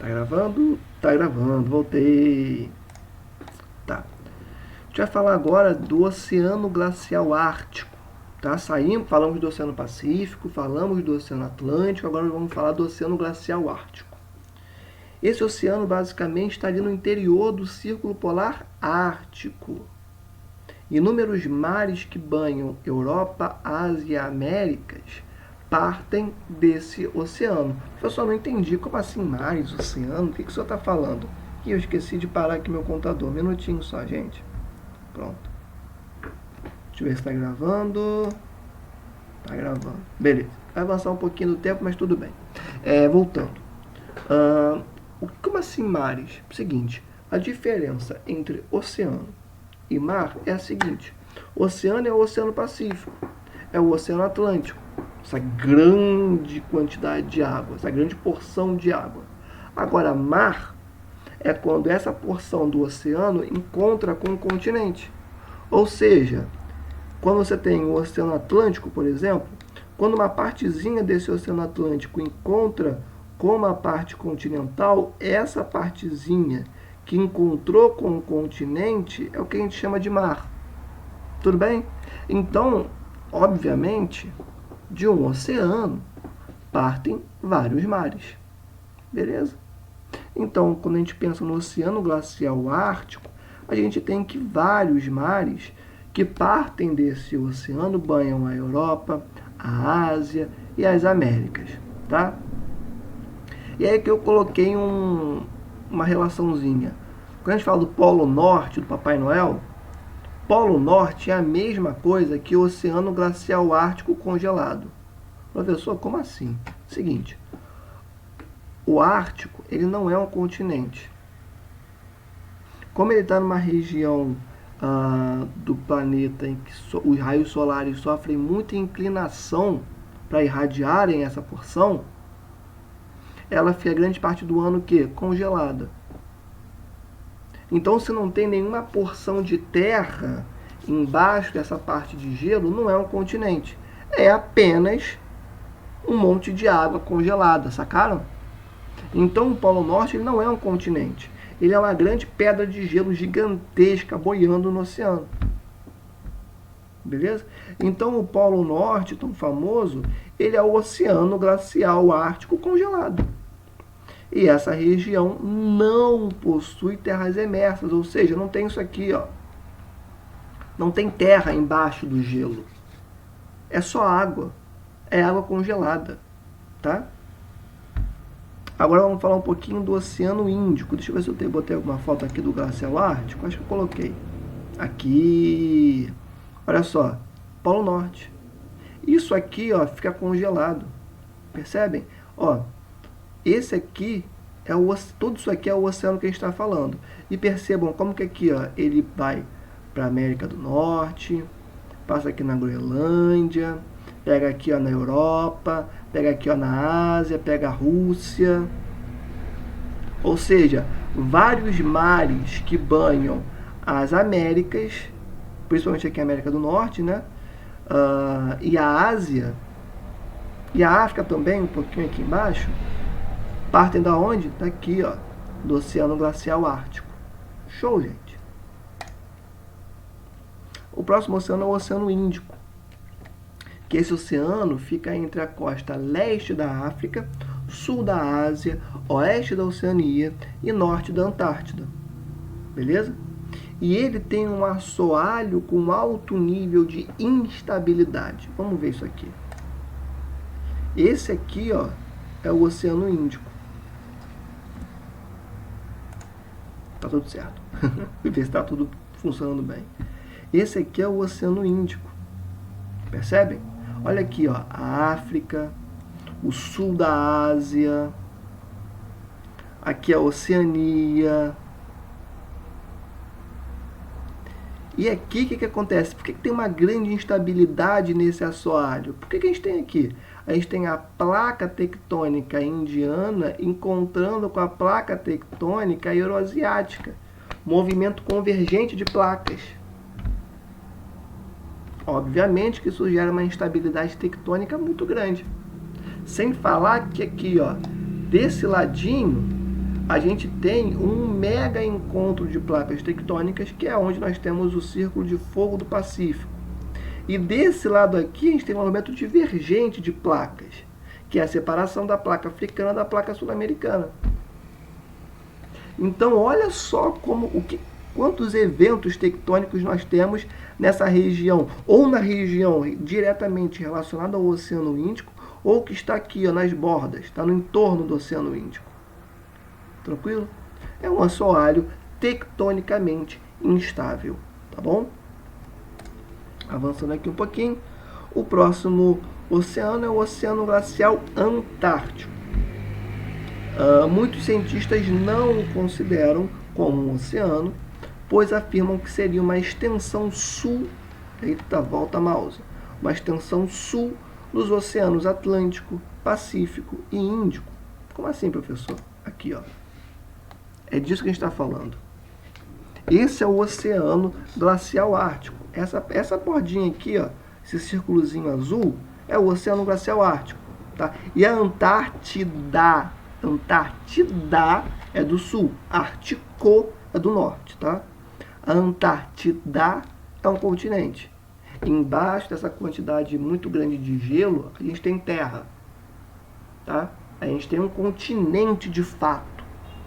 Tá gravando? Tá gravando, voltei. Tá. A gente vai falar agora do Oceano Glacial Ártico. Tá? Falamos do Oceano Pacífico, falamos do Oceano Atlântico, agora vamos falar do Oceano Glacial Ártico. Esse oceano basicamente está ali no interior do Círculo Polar Ártico. Inúmeros mares que banham Europa, Ásia e Américas partem desse oceano. Eu só não entendi, como assim mares, oceano? O que o senhor está falando? E eu esqueci de parar aqui meu contador. Um minutinho só, gente. Pronto. Deixa eu ver se está gravando. Está gravando. Beleza. Vai avançar um pouquinho do tempo, mas tudo bem. Voltando. Como assim mares? Seguinte, a diferença entre oceano e mar é a seguinte. O oceano é o Oceano Pacífico. É o Oceano Atlântico. Essa grande quantidade de água, essa grande porção de água. Agora, mar é quando essa porção do oceano encontra com o continente. Ou seja, quando você tem o Oceano Atlântico, por exemplo, quando uma partezinha desse Oceano Atlântico encontra com uma parte continental, essa partezinha que encontrou com o continente é o que a gente chama de mar. Tudo bem? Então, obviamente, de um oceano partem vários mares. Beleza? Então, quando a gente pensa no Oceano Glacial Ártico, a gente tem que vários mares que partem desse oceano banham a Europa, a Ásia e as Américas. Tá? E aí que eu coloquei uma relaçãozinha. Quando a gente fala do Polo Norte, do Papai Noel, Polo Norte é a mesma coisa que o Oceano Glacial Ártico congelado. Professor, como assim? Seguinte, o Ártico ele não é um continente. Como ele está numa região do planeta em que os raios solares sofrem muita inclinação para irradiarem essa porção, ela fica grande parte do ano congelada. Então, se não tem nenhuma porção de terra embaixo dessa parte de gelo, não é um continente. É apenas um monte de água congelada, sacaram? Então, o Polo Norte ele não é um continente. Ele é uma grande pedra de gelo gigantesca boiando no oceano. Beleza? Então, o Polo Norte, tão famoso, ele é o Oceano Glacial Ártico congelado. E essa região não possui terras emersas, ou seja, não tem isso aqui, ó. Não tem terra embaixo do gelo. É só água. É água congelada, tá? Agora vamos falar um pouquinho do Oceano Índico. Deixa eu ver se eu botei alguma foto aqui do Glacial Ártico. Acho que eu coloquei. Aqui. Olha só. Polo Norte. Isso aqui, ó, fica congelado. Percebem? Ó. Esse aqui tudo isso aqui é o oceano que a gente está falando. E percebam como que aqui, ó, ele vai para a América do Norte, passa aqui na Groenlândia, pega aqui, ó, na Europa, pega aqui, ó, na Ásia, pega a Rússia. Ou seja, vários mares que banham as Américas, principalmente aqui a América do Norte, né? E a Ásia, e a África também, um pouquinho aqui embaixo, partem da onde? Daqui, ó, do Oceano Glacial Ártico. Show, gente. O próximo oceano é o Oceano Índico, que esse oceano fica entre a costa leste da África, sul da Ásia, oeste da Oceania e norte da Antártida. Beleza? E ele tem um assoalho com alto nível de instabilidade. Vamos ver isso aqui. Esse aqui, ó, é o Oceano Índico. Tá tudo certo. Ver se está tudo funcionando bem. Esse aqui é o Oceano Índico. Percebem? Olha aqui, ó, a África, o sul da Ásia, aqui a Oceania. E aqui o que acontece? Por que tem uma grande instabilidade nesse assoalho? Por que a gente tem aqui? A gente tem a placa tectônica indiana encontrando com a placa tectônica euroasiática. Movimento convergente de placas. Obviamente que isso gera uma instabilidade tectônica muito grande. Sem falar que aqui, ó, desse ladinho, a gente tem um mega encontro de placas tectônicas, que é onde nós temos o Círculo de Fogo do Pacífico. E desse lado aqui, a gente tem um movimento divergente de placas, que é a separação da placa africana da placa sul-americana. Então, olha só quantos eventos tectônicos nós temos nessa região, ou na região diretamente relacionada ao Oceano Índico, ou que está aqui, ó, nas bordas, está no entorno do Oceano Índico. Tranquilo? É um assoalho tectonicamente instável, tá bom? Avançando aqui um pouquinho, o próximo oceano é o Oceano Glacial Antártico. Muitos cientistas não o consideram como um oceano, pois afirmam que seria uma extensão sul, eita, volta mouse, uma extensão sul dos oceanos Atlântico, Pacífico e Índico. Como assim, professor? Aqui, ó. É disso que a gente está falando. Esse é o Oceano Glacial Ártico. Essa bordinha aqui, ó, esse círculozinho azul, é o Oceano Glacial Ártico. Tá? E a Antártida é do sul, Ártico é do norte. Tá? A Antártida é um continente. Embaixo dessa quantidade muito grande de gelo, a gente tem terra. Tá? A gente tem um continente de fato.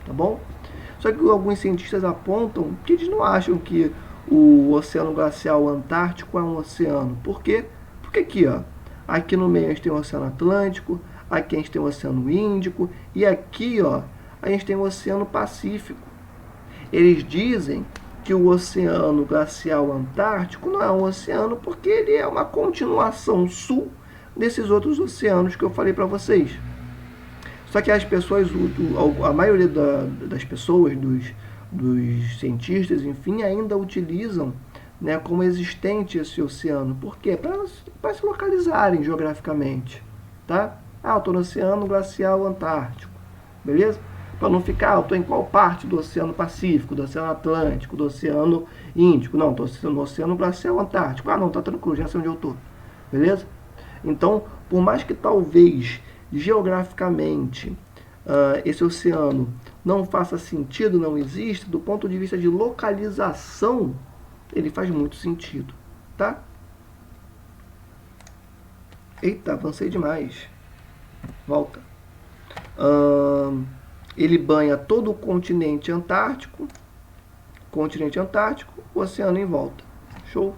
Tá bom? Só que alguns cientistas apontam que eles não acham que o Oceano Glacial Antártico é um oceano. Por quê? Porque aqui, ó, aqui no meio a gente tem o Oceano Atlântico, aqui a gente tem o Oceano Índico, e aqui, ó, a gente tem o Oceano Pacífico. Eles dizem que o Oceano Glacial Antártico não é um oceano porque ele é uma continuação sul desses outros oceanos que eu falei para vocês. Só que as pessoas, a maioria das pessoas, dos cientistas, enfim, ainda utilizam, né, como existente esse oceano. Por quê? Para se localizarem geograficamente. Tá? Eu estou no Oceano Glacial Antártico. Beleza? Para não ficar, eu estou em qual parte do Oceano Pacífico, do Oceano Atlântico, do Oceano Índico. Não, estou no Oceano Glacial Antártico. Não, está tranquilo, já sei onde eu estou. Beleza? Então, por mais que talvez geograficamente esse oceano não faça sentido, não existe, do ponto de vista de localização, ele faz muito sentido. Tá? Eita, avancei demais. Volta. Ele banha todo o continente antártico, o oceano em volta. Show?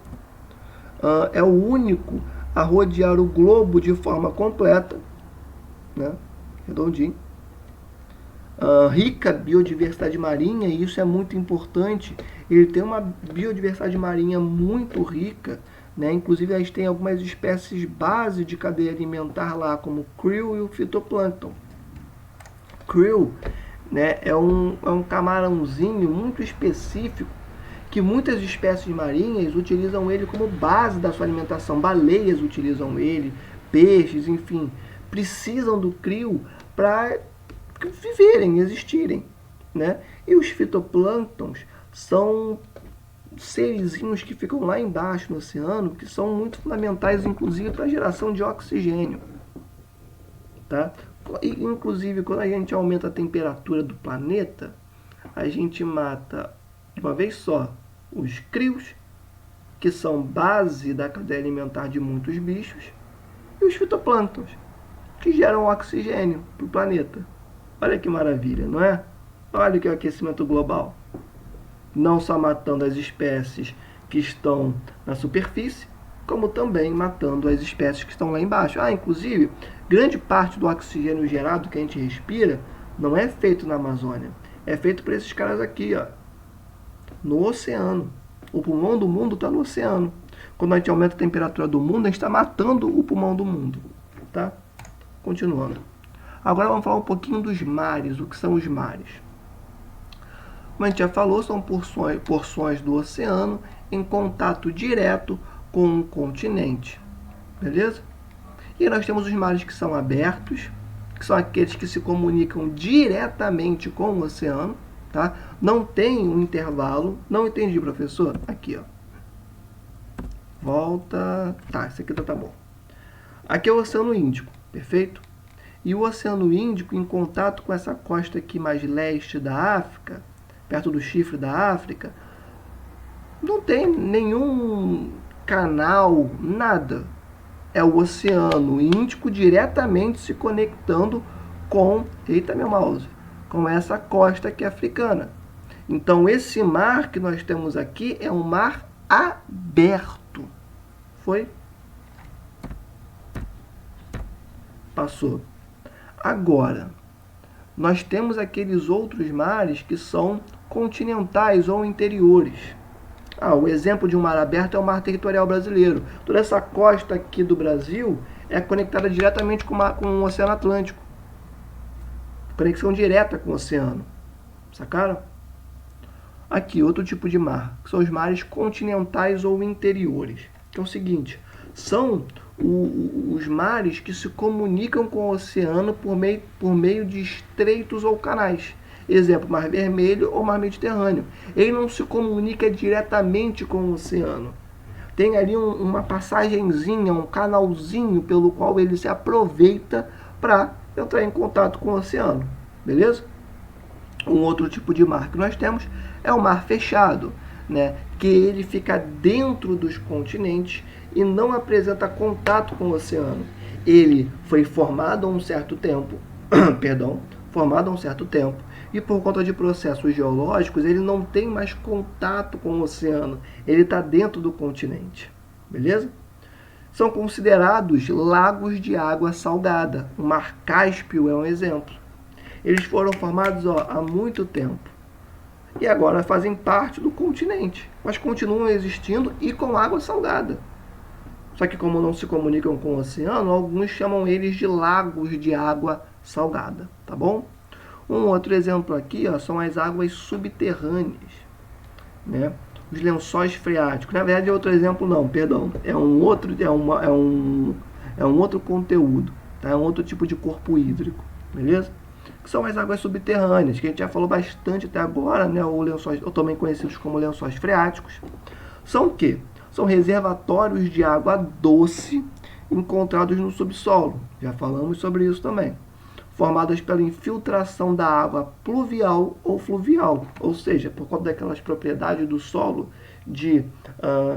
É o único a rodear o globo de forma completa, né? Redondinho. Rica biodiversidade marinha, e isso é muito importante. Ele tem uma biodiversidade marinha muito rica, né? Inclusive a gente tem algumas espécies base de cadeia alimentar lá, como o krill e o fitoplâncton. Krill, né, é um camarãozinho muito específico que muitas espécies marinhas utilizam ele como base da sua alimentação. Baleias utilizam ele, peixes, enfim, precisam do krill para viverem, existirem, né? E os fitoplânctons são serizinhos que ficam lá embaixo no oceano, que são muito fundamentais, inclusive, para a geração de oxigênio. Tá? E, inclusive, quando a gente aumenta a temperatura do planeta, a gente mata de uma vez só os krios, que são base da cadeia alimentar de muitos bichos, e os fitoplânctons, que geram oxigênio para o planeta. Olha que maravilha, não é? Olha que é o aquecimento global. Não só matando as espécies que estão na superfície, como também matando as espécies que estão lá embaixo. Inclusive, grande parte do oxigênio gerado que a gente respira não é feito na Amazônia. É feito por esses caras aqui, ó, no oceano. O pulmão do mundo está no oceano. Quando a gente aumenta a temperatura do mundo, a gente está matando o pulmão do mundo. Tá? Continuando. Agora vamos falar um pouquinho dos mares. O que são os mares? Como a gente já falou, são porções do oceano em contato direto com o continente. Beleza? E nós temos os mares que são abertos, que são aqueles que se comunicam diretamente com o oceano. Tá? Não tem um intervalo. Não entendi, professor? Aqui, ó. Volta. Tá, esse aqui tá bom. Aqui é o Oceano Índico, perfeito? E o Oceano Índico, em contato com essa costa aqui mais leste da África, perto do chifre da África, não tem nenhum canal, nada. É o Oceano Índico diretamente se conectando com, eita meu mouse, com essa costa aqui africana. Então esse mar que nós temos aqui é um mar aberto. Foi? Passou. Agora, nós temos aqueles outros mares que são continentais ou interiores. O exemplo de um mar aberto é o mar territorial brasileiro. Toda essa costa aqui do Brasil é conectada diretamente com o Oceano Atlântico. Conexão direta com o oceano. Sacaram? Aqui, outro tipo de mar, que são os mares continentais ou interiores. Que é o seguinte, são os mares que se comunicam com o oceano por meio de estreitos ou canais. Exemplo, Mar Vermelho ou Mar Mediterrâneo. Ele não se comunica diretamente com o oceano. Tem ali uma passagenzinha, um canalzinho pelo qual ele se aproveita para entrar em contato com o oceano. Beleza? Um outro tipo de mar que nós temos é o mar fechado, né? Que ele fica dentro dos continentes e não apresenta contato com o oceano. Ele foi formado há um certo tempo, formado há um certo tempo, e por conta de processos geológicos, ele não tem mais contato com o oceano, ele está dentro do continente, beleza? São considerados lagos de água salgada, o Mar Cáspio é um exemplo. Eles foram formados há muito tempo, e agora fazem parte do continente, mas continuam existindo e com água salgada. Só que como não se comunicam com o oceano, alguns chamam eles de lagos de água salgada, tá bom? Um outro exemplo aqui são as águas subterrâneas, né? Os lençóis freáticos. Na verdade, é outro exemplo não, perdão. É um outro conteúdo, tá? É um outro tipo de corpo hídrico, beleza? Que são as águas subterrâneas, que a gente já falou bastante até agora, né? Ou lençóis, ou também conhecidos como lençóis freáticos. São o quê? São reservatórios de água doce encontrados no subsolo. Já falamos sobre isso também. Formadas pela infiltração da água pluvial ou fluvial, ou seja, por conta daquelas propriedades do solo de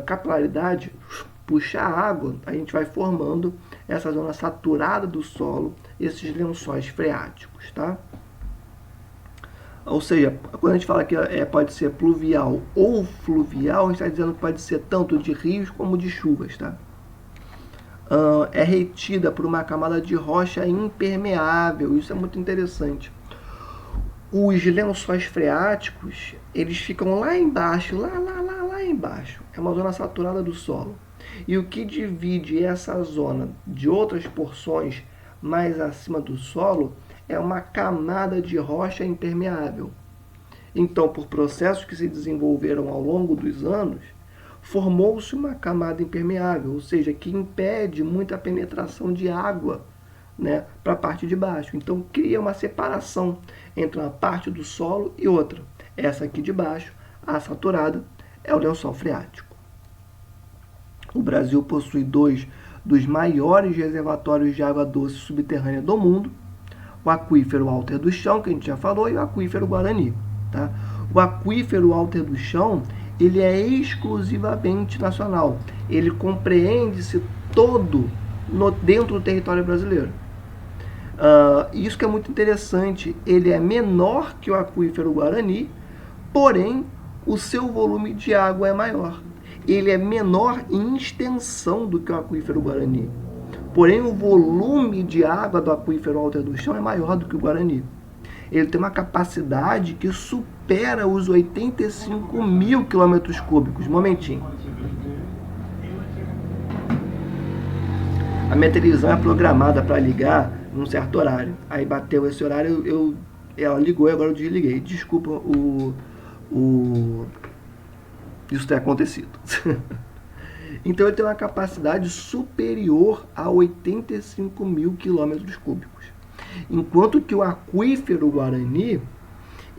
capilaridade, puxar a água, a gente vai formando essa zona saturada do solo, esses lençóis freáticos, tá? Ou seja, quando a gente fala que pode ser pluvial ou fluvial, a gente está dizendo que pode ser tanto de rios como de chuvas, tá? É retida por uma camada de rocha impermeável. Isso é muito interessante. Os lençóis freáticos, eles ficam lá embaixo, lá embaixo. É uma zona saturada do solo. E o que divide essa zona de outras porções mais acima do solo é uma camada de rocha impermeável. Então, por processos que se desenvolveram ao longo dos anos, formou-se uma camada impermeável, ou seja, que impede muita penetração de água, né, para a parte de baixo. Então, cria uma separação entre uma parte do solo e outra. Essa aqui de baixo, a saturada, é o lençol freático. O Brasil possui 2 dos maiores reservatórios de água doce subterrânea do mundo, o aquífero Alter do Chão, que a gente já falou, e o aquífero Guarani. Tá? O aquífero Alter do Chão, ele é exclusivamente nacional. Ele compreende-se todo dentro do território brasileiro. Isso que é muito interessante. Ele é menor que o aquífero Guarani, porém o seu volume de água é maior. Ele é menor em extensão do que o aquífero Guarani. Porém, o volume de água do aquífero Alter do Chão é maior do que o Guarani. Ele tem uma capacidade que supera os 85 mil quilômetros cúbicos. Momentinho. A minha televisão é programada para ligar num certo horário. Aí bateu esse horário, ela ligou e agora eu desliguei. Desculpa isso ter acontecido. Então ele tem uma capacidade superior a 85 mil quilômetros cúbicos. Enquanto que o aquífero Guarani,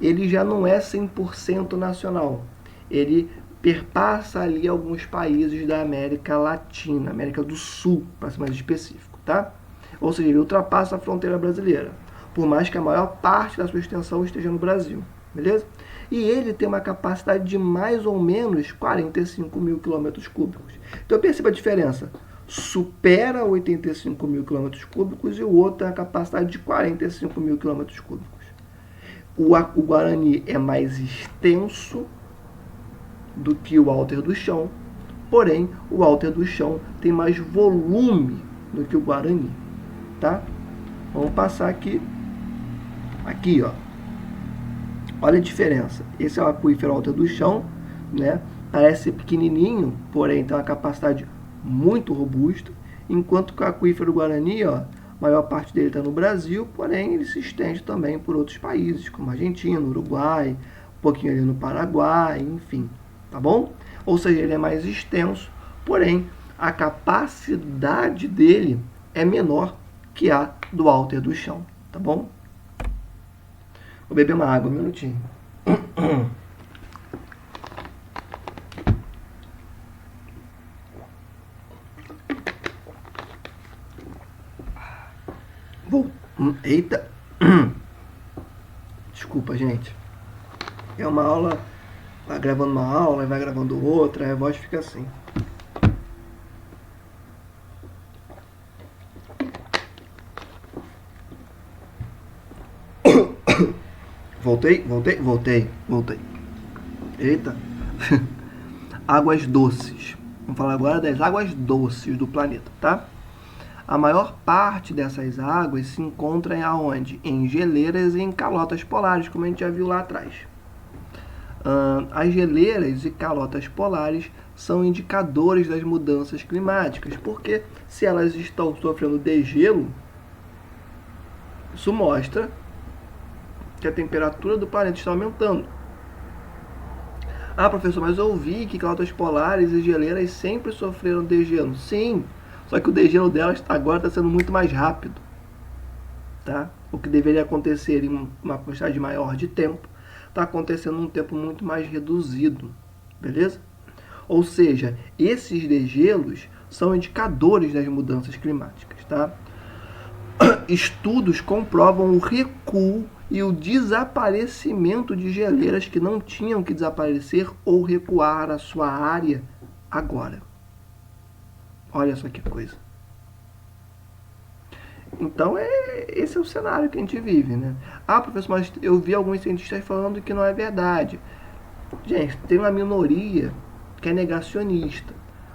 ele já não é 100% nacional. Ele perpassa ali alguns países da América Latina, América do Sul, para ser mais específico, tá? Ou seja, ele ultrapassa a fronteira brasileira, por mais que a maior parte da sua extensão esteja no Brasil, beleza? E ele tem uma capacidade de mais ou menos 45 mil quilômetros cúbicos. Então perceba a diferença. Supera 85 mil quilômetros cúbicos e o outro tem a capacidade de 45 mil quilômetros cúbicos. O Guarani é mais extenso do que o Alter do Chão, porém o Alter do Chão tem mais volume do que o Guarani, tá? Vamos passar aqui, ó. Olha a diferença. Esse é o aquífero Alter do Chão, né? Parece ser pequenininho, porém tem uma capacidade muito robusta, enquanto que o aquífero Guarani, ó, a maior parte dele está no Brasil, porém ele se estende também por outros países, como Argentina, Uruguai, um pouquinho ali no Paraguai, enfim, tá bom? Ou seja, ele é mais extenso, porém a capacidade dele é menor que a do Alter do Chão, tá bom? Vou beber uma água, um minutinho. Eita! Desculpa, gente. É uma aula, vai gravando uma aula, vai gravando outra, a voz fica assim. Voltei. Eita. Águas doces. Vamos falar agora das águas doces do planeta, tá? A maior parte dessas águas se encontra aonde? Em geleiras e em calotas polares, como a gente já viu lá atrás. As geleiras e calotas polares são indicadores das mudanças climáticas, porque se elas estão sofrendo degelo, isso mostra que a temperatura do planeta está aumentando. Ah, professor, mas eu ouvi que calotas polares e geleiras sempre sofreram degelo. Sim, só que o degelo delas agora está sendo muito mais rápido, tá? O que deveria acontecer em uma quantidade maior de tempo está acontecendo num tempo muito mais reduzido, beleza? Ou seja, esses degelos são indicadores das mudanças climáticas, tá? Estudos comprovam o recuo e o desaparecimento de geleiras que não tinham que desaparecer ou recuar a sua área agora. Olha só que coisa. Então, esse é o cenário que a gente vive, né? Ah, professor, mas eu vi alguns cientistas falando que não é verdade. Gente, tem uma minoria que é negacionista,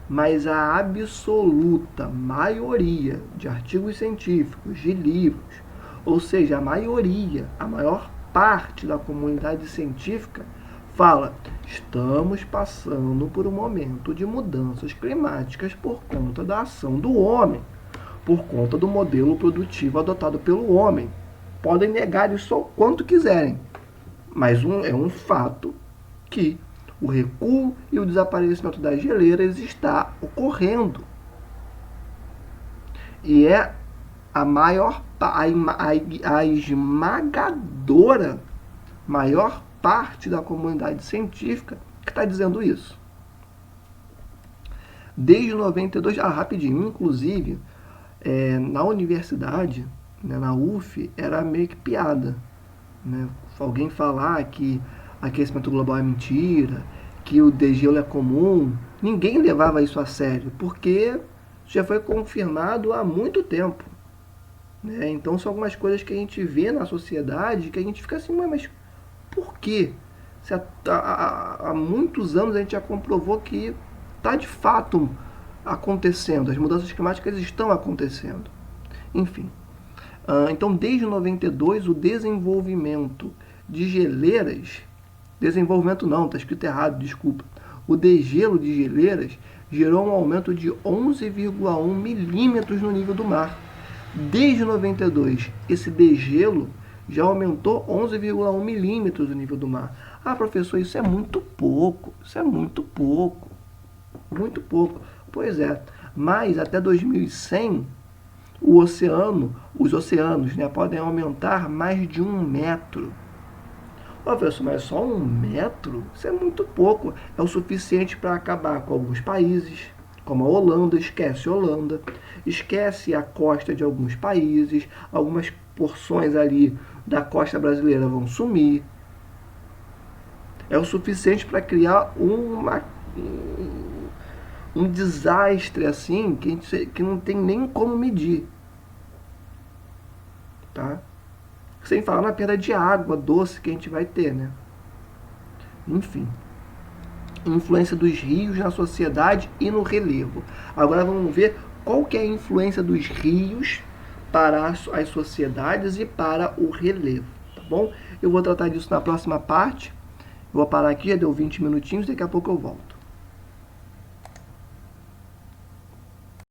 mas a absoluta maioria de artigos científicos, de livros, ou seja, a maioria, a maior parte da comunidade científica fala: estamos passando por um momento de mudanças climáticas por conta da ação do homem, por conta do modelo produtivo adotado pelo homem. Podem negar isso o quanto quiserem, mas é um fato que o recuo e o desaparecimento das geleiras está ocorrendo. E é a esmagadora maior parte da comunidade científica que está dizendo isso. Desde 92, rapidinho, inclusive, na universidade, né, na UF, era meio que piada, né? Alguém falar que aquecimento global é mentira, que o degelo é comum, ninguém levava isso a sério, porque já foi confirmado há muito tempo, né? Então são algumas coisas que a gente vê na sociedade que a gente fica assim, mas por quê? Se há muitos anos a gente já comprovou que está de fato acontecendo, as mudanças climáticas estão acontecendo. Enfim, então desde 92 o desenvolvimento de geleiras, desenvolvimento não, está escrito errado, desculpa, o degelo de geleiras gerou um aumento de 11,1 milímetros no nível do mar. Desde 92, esse degelo já aumentou 11,1 milímetros no nível do mar. Ah, professor, isso é muito pouco, muito pouco. Pois é, mas até 2100, os oceanos, né, podem aumentar mais de 1 metro. Professor, mas só 1 metro? Isso é muito pouco. É o suficiente para acabar com alguns países, como a Holanda, esquece Holanda, esquece a costa de alguns países, algumas porções ali da costa brasileira vão sumir. É o suficiente para criar um desastre assim que não tem nem como medir, tá? Sem falar na perda de água doce que a gente vai ter, né? Enfim, influência dos rios na sociedade e no relevo. Agora vamos ver qual que é a influência dos rios para as sociedades e para o relevo, tá bom? Eu vou tratar disso na próxima parte. Eu vou parar aqui, já deu 20 minutinhos, daqui a pouco eu volto.